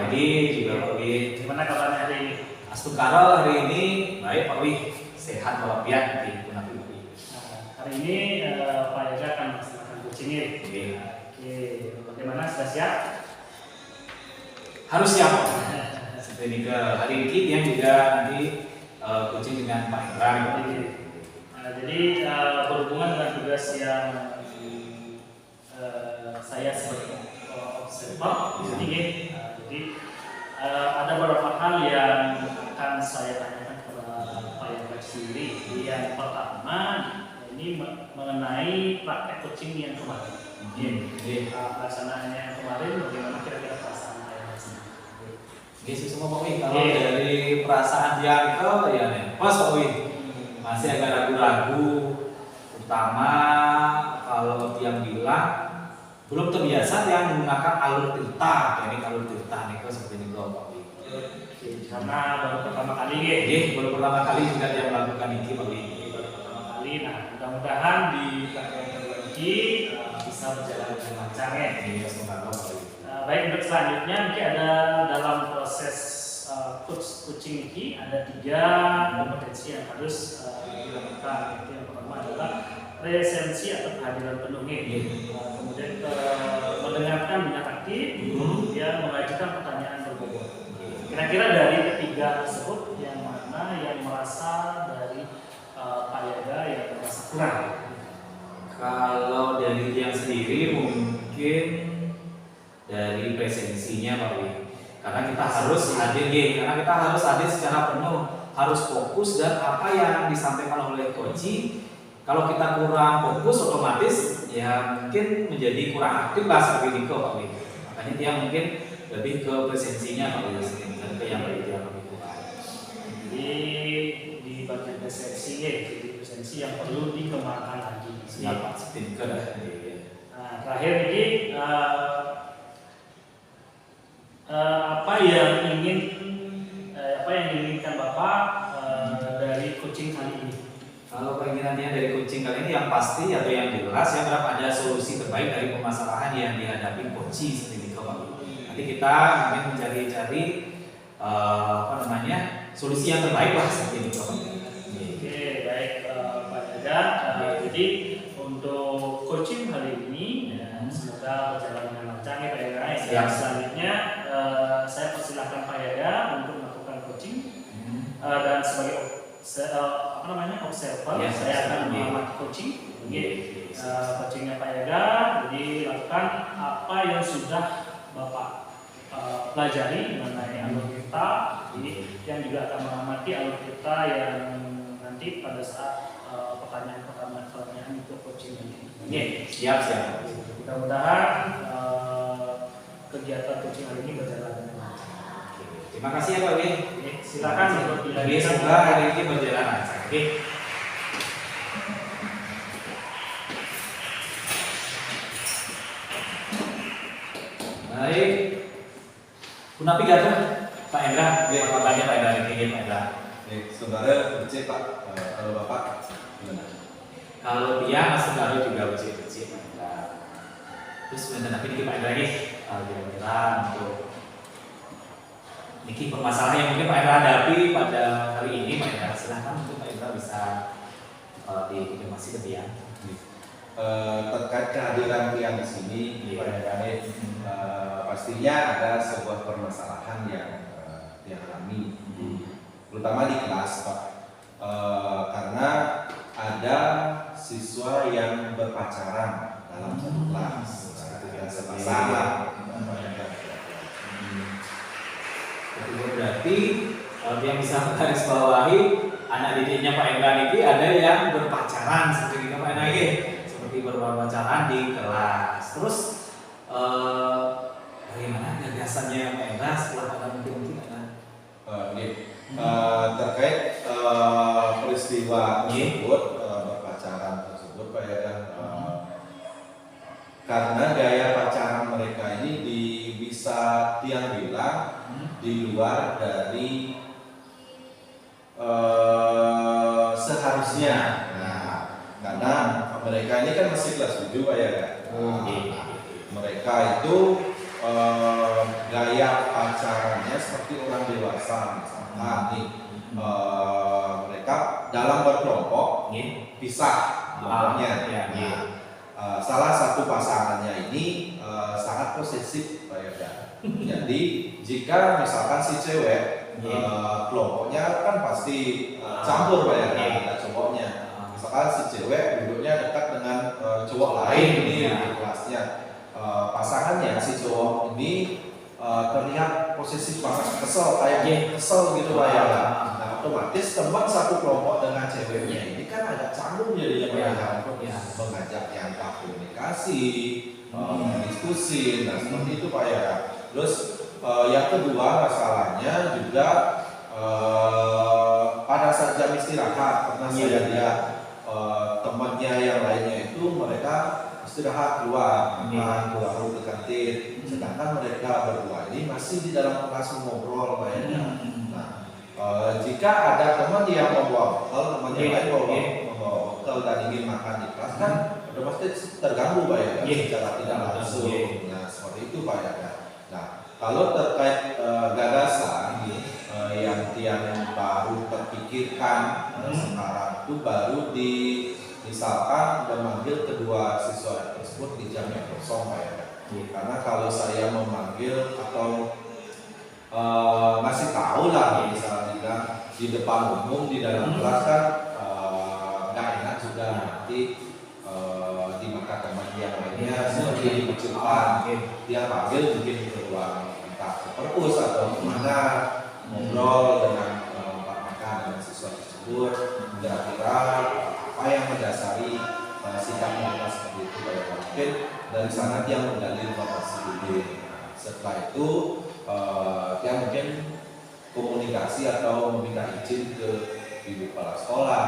pagi juga Pak Wi. Gimana kabarnya hari ini? Astukara hari ini baik Pak Wi, sehat walafiat di Punapi Pak Wi. Hari ini Pak Yoga akan melaksanakan coaching ini. Oke, bagaimana sudah siap? Harus siap. Seperti ke hari ini yang juga nanti coaching dengan Pak Indra. Jadi berhubungan dengan tugas yang saya sebagai observer di sini, jadi ada beberapa hal yang akan saya tanyakan kepada Pak Yoga sendiri. Yang pertama ini mengenai praktek coaching yang kemarin. Pelaksanaannya yang kemarin, bagaimana kira-kira perasaan Pak Yoga sendiri? Oke, semua Pak Wi. Kalau dari perasaan yang itu ya pas Pak Wi. Masih agak ragu-ragu, terutama kalau dia bilang belum terbiasa yang menggunakan alur tirta, teknik alur tirta nih kok seperti ini Pak Wi. Karena baru pertama kali ya. Baru pertama kali juga dia melakukan ini Pak Wi. Baru pertama kali, nah mudah-mudahan di praktek kedua ini bisa berjalan dengan lancar ya. Semoga Pak Wi. Baik, untuk selanjutnya mungkin ada dalam proses coaching ini ada 3 kompetensi yang harus dilakukan. Yang pertama adalah presensi atau kehadiran penuh. Kemudian mendengarkan dengan aktif, kemudian mengajukan pertanyaan berbobot. Kira-kira dari ketiga tersebut yang mana yang merasa dari Pak Yoga yang merasa kurang? Kalau dari dia sendiri mungkin dari presensinya Pak Wi. Karena kita harus hadir, karena kita harus hadir secara penuh, harus fokus dan apa yang disampaikan oleh coach. Kalau kita kurang fokus, otomatis ya mungkin menjadi kurang aktif lah seperti itu Pak Wi. Makanya dia mungkin lebih ke presensinya Pak Wi dan ke yang lebih kurang. Jadi di bagian presensi jadi presensi yang perlu dikembangkan lagi. Siapa seperti itu dah. Nah, terakhir ini apa yang diinginkan Bapak dari coaching kali ini? Kalau keinginannya dari coaching kali ini yang pasti atau yang jelas yang berapa ada solusi terbaik dari permasalahan yang dihadapi coaching seperti itu Pak. Nanti kita ingin mencari-cari solusi yang terbaik lah seperti itu Pak. Oke, baik Pak Yoga. Jadi untuk coaching hari ini semoga berjalan dengan lancar ya Pak Yoga. Selanjutnya saya persilahkan Pak Yoga untuk melakukan coaching dan sebagai observer, saya akan mengamati coaching. Coachingnya Pak Yoga, jadi lakukan apa yang sudah Bapak pelajari mengenai alur kita, yang juga akan mengamati alur kita yang nanti pada saat pertanyaan itu coaching ini. Siap. Mudah-mudahan kegiatan coaching hari ini berjalan dengan lancar. Terima kasih ya Pak Wi. Silakan untuk dilanjutkan. Semoga hari ini berjalan lancar. Baik. Punapi Gada, Pak Endra. Apa kabarnya Pak Endra ini Pak Endra? Saudara becik Pak, kalau Bapak gimana? Kalau dia masih baru juga becik Pak Endra. Terus nanti ini Pak Endra nih, kira-kira untuk niki permasalahan yang mungkin Pak Endra hadapi pada kali ini Pak Endra, silahkan untuk Pak Endra bisa dikonfirmasi ke dia. Terkait kehadiran yang di sini, Pak Endra, pastinya ada sebuah permasalahan yang dialami, terutama di kelas Pak, karena ada siswa yang berpacaran dalam satu kelas, sepasang. Berarti yang bisa garis bawahi anak didiknya Pak Endra ini ada yang berpacaran seperti itu Pak Endra ini, seperti berpacaran di kelas. Terus bagaimana gagasannya Pak Endra setelah ada mungkin ada? Terkait peristiwa tersebut, berpacaran tersebut Pak Yoga, karena gaya pacaran mereka ini bisa tiang bilang di luar dari seharusnya. Karena mereka ini kan masih kelas 7 Pak Yoga. Mereka itu gaya pacarannya seperti orang dewasa misalkan nih mereka dalam berkelompok pisah kelompoknya. Salah satu pasangannya ini sangat posesif Pak Yoga. Jadi jika misalkan si cewek kelompoknya kan pasti campur Pak Yoga, ada cowoknya. Misalkan si cewek duduknya dekat dengan cowok lain ini di kelasnya. Pasangannya si cowok ini terlihat posesif banget, kesel gitu Pak Yoga. Nah otomatis teman satu kelompok dengan ceweknya ini kan agak canggung jadinya Pak Yoga untuk mengajak yang komunikasi, diskusi, nah seperti itu Pak Yoga. Terus yang kedua masalahnya juga pada saat jam istirahat pernah saya lihat temannya yang lainnya itu mereka istirahat keluar ke kantin, sedangkan mereka berdua ini masih di dalam kelas mengobrol Pak Yoga. Nah jika ada teman yang membawa bekal, teman yang lain membawa bekal dan ingin makan di kelas kan otomatis terganggu Pak Yoga secara tidak langsung. Nah seperti itu Pak Yoga. Nah kalau terkait gagasan yang baru terpikirkan sekarang itu baru misalkan memanggil kedua siswa tersebut di jam yang kosong Pak Yoga. Karena kalau saya memanggil atau ngasih tahu lah misalnya di depan umum di dalam kelas kan nggak enak juga nanti di mata teman yang lainnya seperti dikucilkan. Dia panggil mungkin ke ruang entah ke perpus atau kemana ngobrol dengan Pak Maka dan siswa tersebut, kira-kira apa yang mendasari sikap mereka seperti itu Pak Yoga. Mungkin dari sana dia menggali informasi dulu. Setelah itu dia mungkin komunikasi atau meminta izin ke ibu kepala sekolah,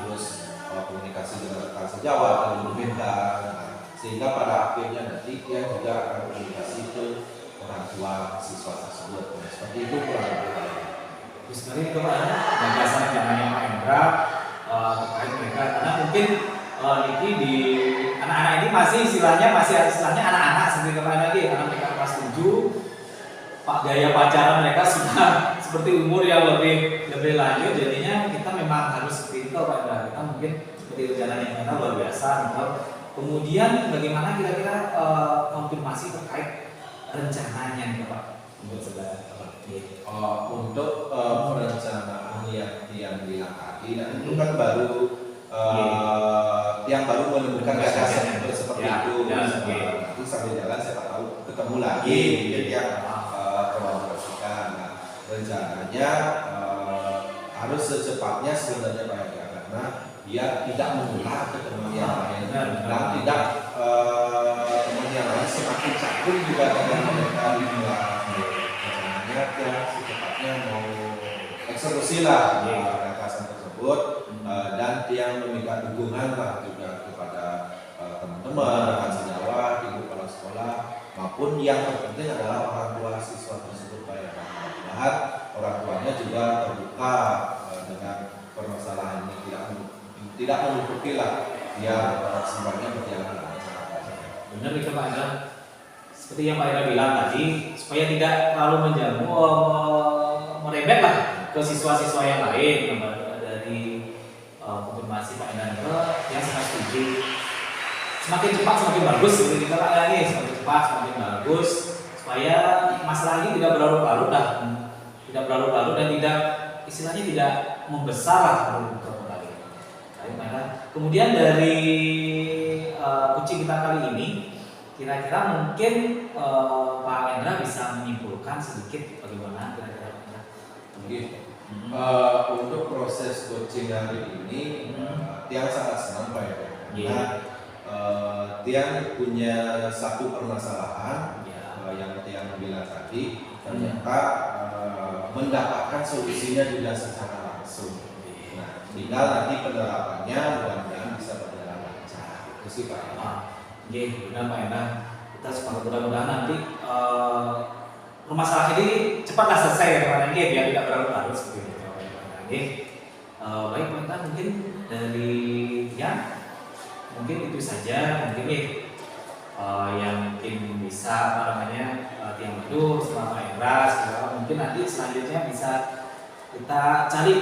terus komunikasi dengan rekan sejawat dan berbeda, sehingga pada akhirnya nanti dia juga akan komunikasi ke orang tua siswa tersebut. Seperti itu kurang lebih. Terus sebenarnya itu Pak gagasan zamannya Pak Hendra terkait mereka, karena mungkin Niki di anak-anak ini masih istilahnya anak-anak seperti kemarin lagi, karena mereka kelas 7, Pak gaya pacaran mereka sudah seperti umur yang lebih lanjut, jadinya kita memang harus seperti itu Pak Hendra. Kita mungkin seperti jalan yang kita luar biasa. Kemudian bagaimana kira-kira konfirmasi terkait rencananya nih Pak untuk saudara untuk perencanaan yang dilengkapi dan itu kan baru yang baru menemukan gagasan seperti itu. Nanti sambil jalan saya tahu ketemu lagi jadi yang kolaborasikan. Nah, rencananya harus secepatnya sebenarnya Pak Yoga, karena biar tidak menular ke teman yang lain dan tidak teman yang lain semakin canggung juga dengan mereka dimulai. Rencananya ya secepatnya mau eksekusi lah gagasan tersebut dan yang meminta dukungan lah juga kepada teman-teman, rekan sejawat, ibu kepala sekolah maupun yang terpenting adalah orang tua siswa tersebut Pak Yoga. Mudah-mudahan orang tuanya juga terbuka dengan permasalahan ini, tidak menutupi lah biar semuanya berjalan lancar. Benar itu Pak Hendra. Seperti yang Pak Hendra bilang tadi, supaya tidak terlalu menjamu merembet lah ke siswa-siswa yang lain. Dari konfirmasi Pak Hendra yang sangat setuju. Semakin cepat semakin bagus, gitu kita Pak lagi semakin cepat semakin bagus, supaya masalah ini tidak berlarut-larut dan tidak istilahnya tidak membesar lah kembali. Kemudian dari kucing kita kali ini, kira-kira mungkin Pak Hendra bisa menyimpulkan sedikit bagaimana kira-kira Pak Hendra? Untuk proses coaching hari ini, Tiang sangat senang Pak Yoga. Karena Tiang punya satu permasalahan yang Tiang bilang tadi, ternyata mendapatkan solusinya juga secara langsung. Nah, tinggal nanti penerapannya mudah-mudahan bisa berjalan lancar. Itu sih Pak. Benar Pak Hendra. Kita sepakat mudah-mudahan nanti permasalahan ini cepatlah selesai ya Pak Hendra, biar tidak berlarut-larut seperti itu. Baik Pak Hendra, mungkin dari mungkin itu saja mungkin yang mungkin bisa apa namanya tiang teduh sama Pak Endra, mungkin nanti selanjutnya bisa kita cari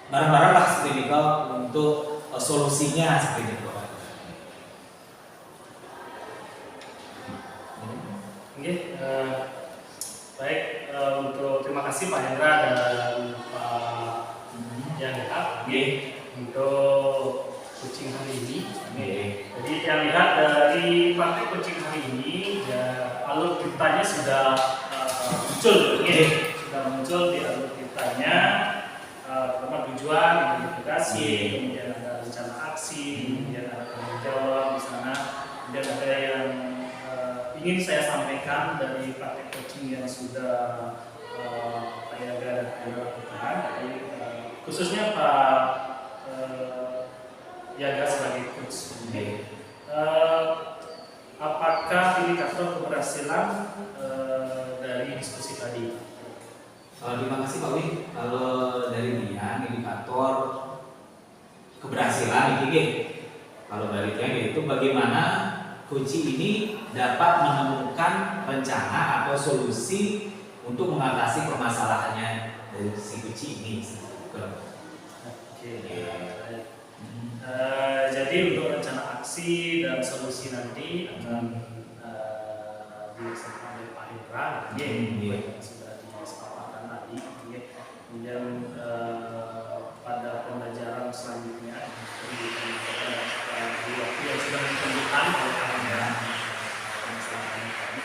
bareng-bareng lah seperti itu untuk solusinya seperti itu. Oke, baik, untuk terima kasih Pak Hendra dan Pak Yanda untuk coaching hari ini. Jadi yang lihat dari praktik coaching hari ini, ya alur ceritanya sudah muncul, sudah muncul di alur ceritanya. Pertama tujuan, identifikasi, kemudian ada rencana aksi, kemudian ada tanggung jawab di sana, kemudian ada yang ingin saya sampaikan dari praktik coaching yang sudah Pak Yaga dan Pak Hendra lakukan. Khususnya Pak Yaga sebagai coach. Apakah indikator keberhasilan dari diskusi tadi? Terima kasih Pak Wi. Kalau dari dia indikator keberhasilan ini, kalau dari dia yaitu bagaimana kunci ini dapat menemukan rencana atau solusi untuk mengatasi permasalahannya dari si kunci ini. Jadi untuk rencana aksi dan solusi nanti akan disampaikan oleh Pak Hendra, yang sudah disepakatan tadi. Kemudian pada pembelajaran selanjutnya di waktu yang sudah ditentukan oleh Pak Hendra.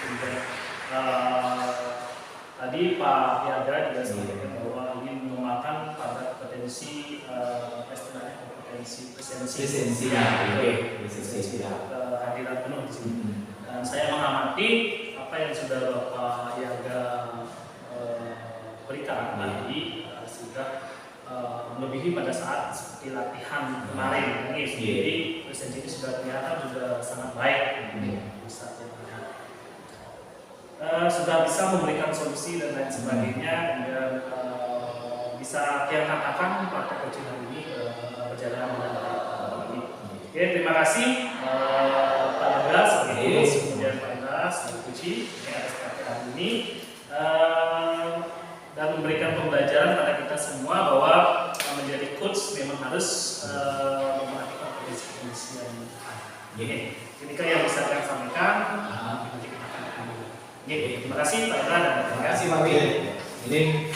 Kemudian tadi Pak Yaga juga sampaikan bahwa ingin mengembangkan pada potensi presensi hadiran penuh di sini. Dan saya mengamati apa yang sudah Bapak Yaga berikan tadi sudah melebihi pada saat seperti latihan kemarin ini. Jadi presensi ini sudah kelihatan sudah sangat baik. Sudah bisa memberikan solusi dan lain sebagainya, dan bisa yang katakan praktek coaching hari ini berjalan dengan baik. Oke, terima kasih Pak Yaga sebagai coach, kemudian Pak Hendra sebagai coaching atas praktek hari ini, dan memberikan pembelajaran pada kita semua bahwa menjadi coach memang harus memperhatikan kondisi yang ada. Ketika yang bisa saya sampaikan, nanti kita akan terima kasih Pak Hendra dan Terima kasih Pak Wi. Ini